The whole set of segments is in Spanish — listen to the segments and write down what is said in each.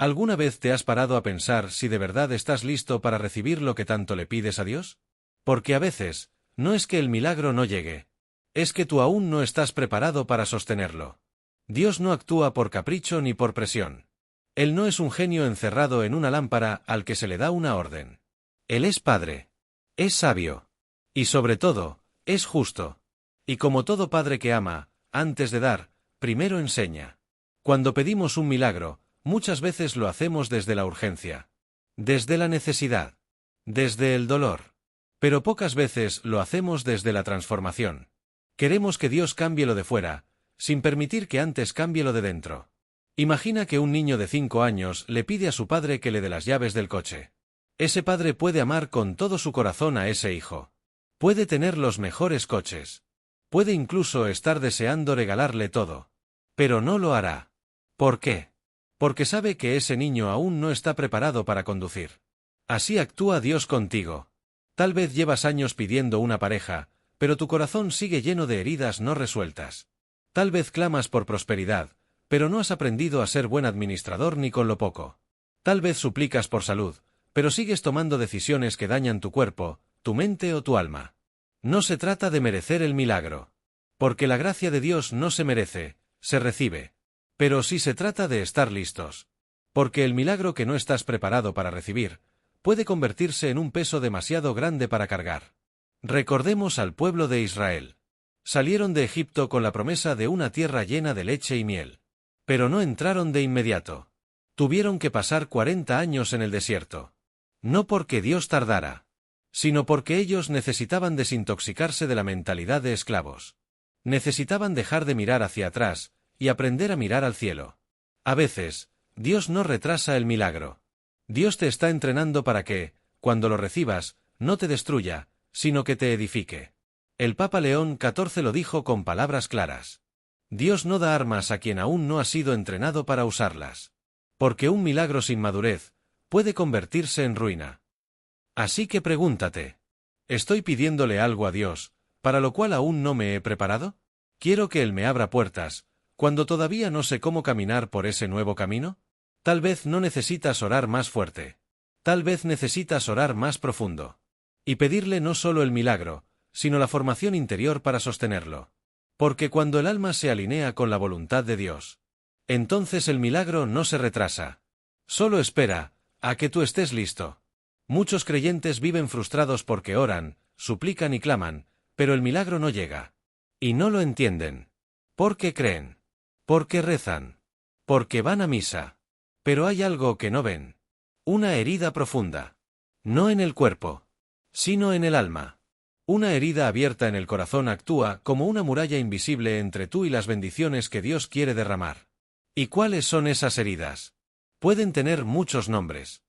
¿Alguna vez te has parado a pensar si de verdad estás listo para recibir lo que tanto le pides a Dios? Porque a veces, no es que el milagro no llegue. Es que tú aún no estás preparado para sostenerlo. Dios no actúa por capricho ni por presión. Él no es un genio encerrado en una lámpara al que se le da una orden. Él es Padre. Es sabio. Y sobre todo, es justo. Y como todo padre que ama, antes de dar, primero enseña. Cuando pedimos un milagro, muchas veces lo hacemos desde la urgencia. Desde la necesidad. Desde el dolor. Pero pocas veces lo hacemos desde la transformación. Queremos que Dios cambie lo de fuera, sin permitir que antes cambie lo de dentro. Imagina que un niño de 5 años le pide a su padre que le dé las llaves del coche. Ese padre puede amar con todo su corazón a ese hijo. Puede tener los mejores coches. Puede incluso estar deseando regalarle todo. Pero no lo hará. ¿Por qué? Porque sabe que ese niño aún no está preparado para conducir. Así actúa Dios contigo. Tal vez llevas años pidiendo una pareja, pero tu corazón sigue lleno de heridas no resueltas. Tal vez clamas por prosperidad, pero no has aprendido a ser buen administrador ni con lo poco. Tal vez suplicas por salud, pero sigues tomando decisiones que dañan tu cuerpo, tu mente o tu alma. No se trata de merecer el milagro. Porque la gracia de Dios no se merece, se recibe. Pero sí se trata de estar listos. Porque el milagro que no estás preparado para recibir, puede convertirse en un peso demasiado grande para cargar. Recordemos al pueblo de Israel. Salieron de Egipto con la promesa de una tierra llena de leche y miel. Pero no entraron de inmediato. Tuvieron que pasar 40 años en el desierto. No porque Dios tardara, sino porque ellos necesitaban desintoxicarse de la mentalidad de esclavos. Necesitaban dejar de mirar hacia atrás y aprender a mirar al cielo. A veces, Dios no retrasa el milagro. Dios te está entrenando para que, cuando lo recibas, no te destruya, sino que te edifique. El Papa León XIV lo dijo con palabras claras. Dios no da armas a quien aún no ha sido entrenado para usarlas. Porque un milagro sin madurez puede convertirse en ruina. Así que pregúntate, ¿estoy pidiéndole algo a Dios, para lo cual aún no me he preparado? ¿Quiero que Él me abra puertas, cuando todavía no sé cómo caminar por ese nuevo camino? Tal vez no necesitas orar más fuerte. Tal vez necesitas orar más profundo. Y pedirle no solo el milagro, sino la formación interior para sostenerlo. Porque cuando el alma se alinea con la voluntad de Dios, entonces el milagro no se retrasa. Solo espera a que tú estés listo. Muchos creyentes viven frustrados porque oran, suplican y claman, pero el milagro no llega. Y no lo entienden. ¿Por qué creen? Porque rezan. Porque van a misa. Pero hay algo que no ven. Una herida profunda. No en el cuerpo, sino en el alma. Una herida abierta en el corazón actúa como una muralla invisible entre tú y las bendiciones que Dios quiere derramar. ¿Y cuáles son esas heridas? Pueden tener muchos nombres.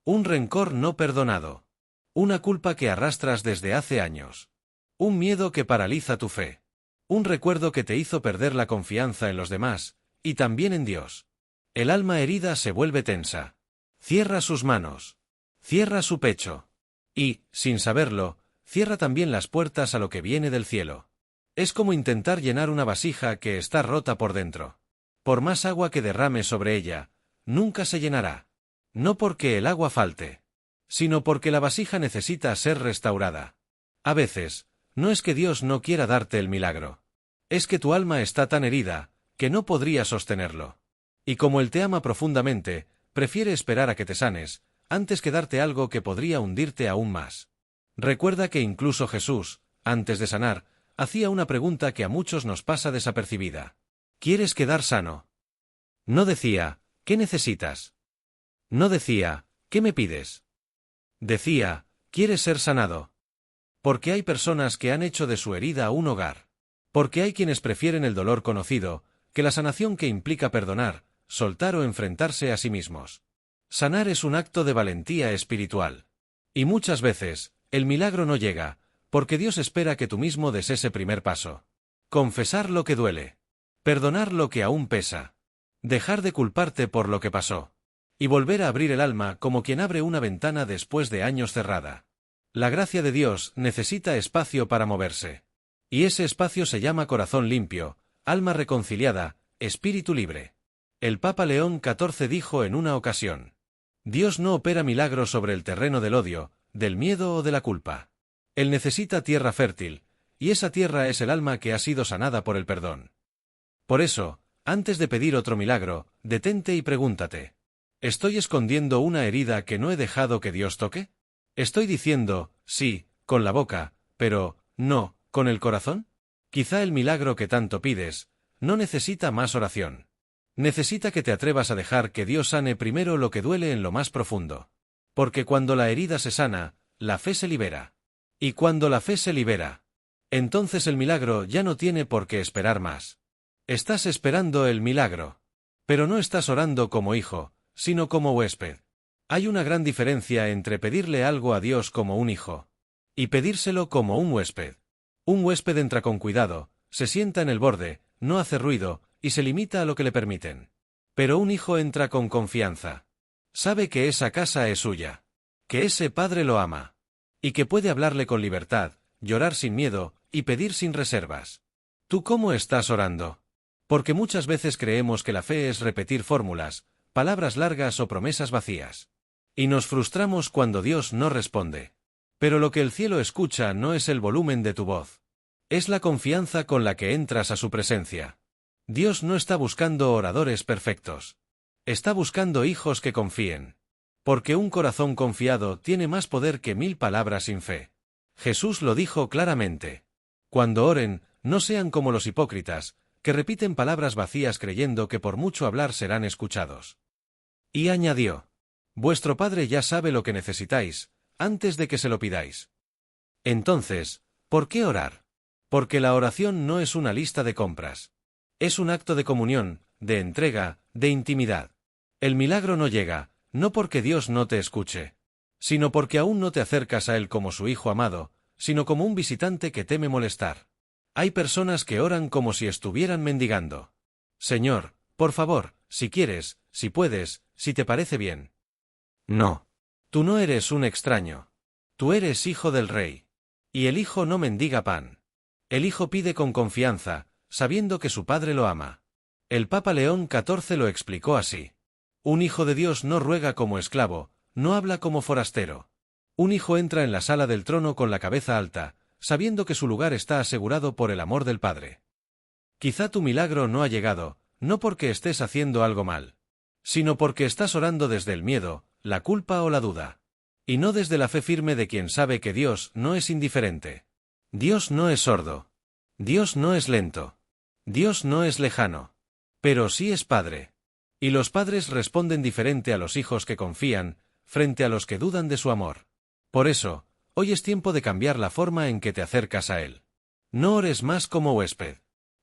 Un rencor no perdonado. Una culpa que arrastras desde hace años. Un miedo que paraliza tu fe. Un recuerdo que te hizo perder la confianza en los demás, y también en Dios. El alma herida se vuelve tensa. Cierra sus manos. Cierra su pecho. Y, sin saberlo, cierra también las puertas a lo que viene del cielo. Es como intentar llenar una vasija que está rota por dentro. Por más agua que derrame sobre ella, nunca se llenará. No porque el agua falte, sino porque la vasija necesita ser restaurada. A veces, no es que Dios no quiera darte el milagro. Es que tu alma está tan herida, que no podría sostenerlo. Y como Él te ama profundamente, prefiere esperar a que te sanes, antes que darte algo que podría hundirte aún más. Recuerda que incluso Jesús, antes de sanar, hacía una pregunta que a muchos nos pasa desapercibida. ¿Quieres quedar sano? No decía, ¿qué necesitas? No decía, ¿qué me pides? Decía, ¿quieres ser sanado? Porque hay personas que han hecho de su herida un hogar. Porque hay quienes prefieren el dolor conocido, que la sanación que implica perdonar, soltar o enfrentarse a sí mismos. Sanar es un acto de valentía espiritual. Y muchas veces, el milagro no llega, porque Dios espera que tú mismo des ese primer paso. Confesar lo que duele. Perdonar lo que aún pesa. Dejar de culparte por lo que pasó. Y volver a abrir el alma como quien abre una ventana después de años cerrada. La gracia de Dios necesita espacio para moverse. Y ese espacio se llama corazón limpio, alma reconciliada, espíritu libre. El Papa León XIV dijo en una ocasión: Dios no opera milagros sobre el terreno del odio, del miedo o de la culpa. Él necesita tierra fértil, y esa tierra es el alma que ha sido sanada por el perdón. Por eso, antes de pedir otro milagro, detente y pregúntate: ¿estoy escondiendo una herida que no he dejado que Dios toque? ¿Estoy diciendo, sí, con la boca, pero, no, con el corazón? Quizá el milagro que tanto pides no necesita más oración. Necesita que te atrevas a dejar que Dios sane primero lo que duele en lo más profundo. Porque cuando la herida se sana, la fe se libera. Y cuando la fe se libera, entonces el milagro ya no tiene por qué esperar más. Estás esperando el milagro. Pero no estás orando como hijo, sino como huésped. Hay una gran diferencia entre pedirle algo a Dios como un hijo y pedírselo como un huésped. Un huésped entra con cuidado, se sienta en el borde, no hace ruido, y se limita a lo que le permiten. Pero un hijo entra con confianza. Sabe que esa casa es suya, que ese padre lo ama, y que puede hablarle con libertad, llorar sin miedo, y pedir sin reservas. ¿Tú cómo estás orando? Porque muchas veces creemos que la fe es repetir fórmulas, palabras largas o promesas vacías. Y nos frustramos cuando Dios no responde. Pero lo que el cielo escucha no es el volumen de tu voz. Es la confianza con la que entras a su presencia. Dios no está buscando oradores perfectos. Está buscando hijos que confíen. Porque un corazón confiado tiene más poder que 1000 palabras sin fe. Jesús lo dijo claramente. Cuando oren, no sean como los hipócritas, que repiten palabras vacías creyendo que por mucho hablar serán escuchados. Y añadió: vuestro Padre ya sabe lo que necesitáis, antes de que se lo pidáis. Entonces, ¿por qué orar? Porque la oración no es una lista de compras. Es un acto de comunión, de entrega, de intimidad. El milagro no llega, no porque Dios no te escuche, sino porque aún no te acercas a Él como su Hijo amado, sino como un visitante que teme molestar. Hay personas que oran como si estuvieran mendigando. Señor, por favor, si quieres, si puedes, si te parece bien. No. Tú no eres un extraño. Tú eres hijo del Rey. Y el hijo no mendiga pan. El hijo pide con confianza, sabiendo que su padre lo ama. El Papa León XIV lo explicó así: un hijo de Dios no ruega como esclavo, no habla como forastero. Un hijo entra en la sala del trono con la cabeza alta, sabiendo que su lugar está asegurado por el amor del Padre. Quizá tu milagro no ha llegado, no porque estés haciendo algo mal, sino porque estás orando desde el miedo, la culpa o la duda. Y no desde la fe firme de quien sabe que Dios no es indiferente. Dios no es sordo. Dios no es lento. Dios no es lejano. Pero sí es Padre. Y los padres responden diferente a los hijos que confían, frente a los que dudan de su amor. Por eso, hoy es tiempo de cambiar la forma en que te acercas a Él. No ores más como huésped.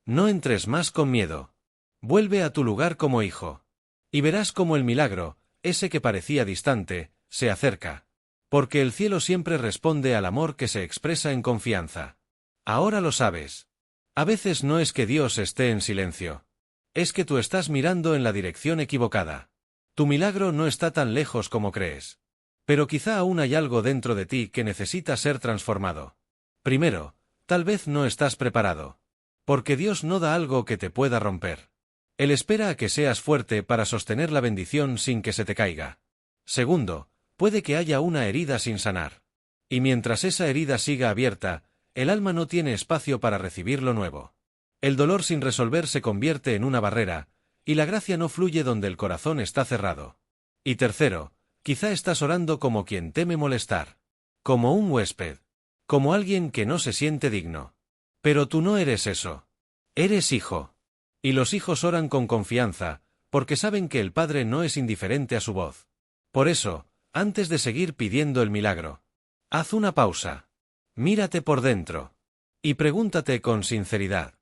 No entres más con miedo. Vuelve a tu lugar como hijo. Y verás cómo el milagro, ese que parecía distante, se acerca. Porque el cielo siempre responde al amor que se expresa en confianza. Ahora lo sabes. A veces no es que Dios esté en silencio. Es que tú estás mirando en la dirección equivocada. Tu milagro no está tan lejos como crees. Pero quizá aún hay algo dentro de ti que necesita ser transformado. Primero, tal vez no estás preparado. Porque Dios no da algo que te pueda romper. Él espera a que seas fuerte para sostener la bendición sin que se te caiga. Segundo, puede que haya una herida sin sanar. Y mientras esa herida siga abierta, el alma no tiene espacio para recibir lo nuevo. El dolor sin resolver se convierte en una barrera, y la gracia no fluye donde el corazón está cerrado. Y tercero, quizá estás orando como quien teme molestar. Como un huésped. Como alguien que no se siente digno. Pero tú no eres eso. Eres hijo. Y los hijos oran con confianza, porque saben que el Padre no es indiferente a su voz. Por eso, antes de seguir pidiendo el milagro, haz una pausa. Mírate por dentro. Y pregúntate con sinceridad: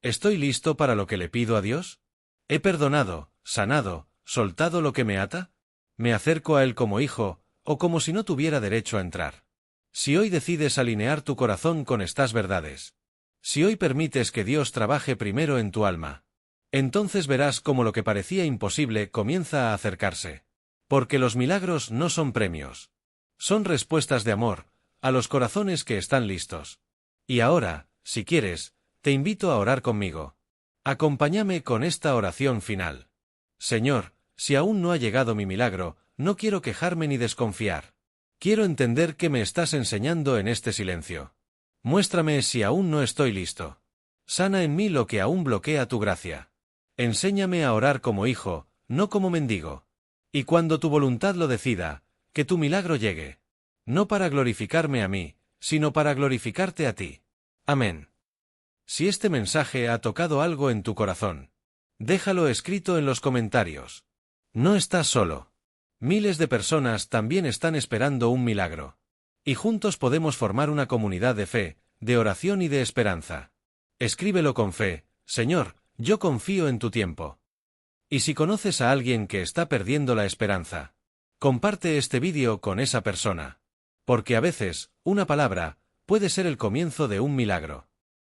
¿estoy listo para lo que le pido a Dios? ¿He perdonado, sanado, soltado lo que me ata? ¿Me acerco a Él como hijo, o como si no tuviera derecho a entrar? Si hoy decides alinear tu corazón con estas verdades, si hoy permites que Dios trabaje primero en tu alma, entonces verás cómo lo que parecía imposible comienza a acercarse. Porque los milagros no son premios. Son respuestas de amor, a los corazones que están listos. Y ahora, si quieres, te invito a orar conmigo. Acompáñame con esta oración final. Señor, si aún no ha llegado mi milagro, no quiero quejarme ni desconfiar. Quiero entender qué me estás enseñando en este silencio. Muéstrame si aún no estoy listo. Sana en mí lo que aún bloquea tu gracia. Enséñame a orar como hijo, no como mendigo. Y cuando tu voluntad lo decida, que tu milagro llegue. No para glorificarme a mí, sino para glorificarte a ti. Amén. Si este mensaje ha tocado algo en tu corazón, déjalo escrito en los comentarios. No estás solo. Miles de personas también están esperando un milagro. Y juntos podemos formar una comunidad de fe, de oración y de esperanza. Escríbelo con fe: Señor, yo confío en tu tiempo. Y si conoces a alguien que está perdiendo la esperanza, comparte este vídeo con esa persona. Porque a veces, una palabra puede ser el comienzo de un milagro.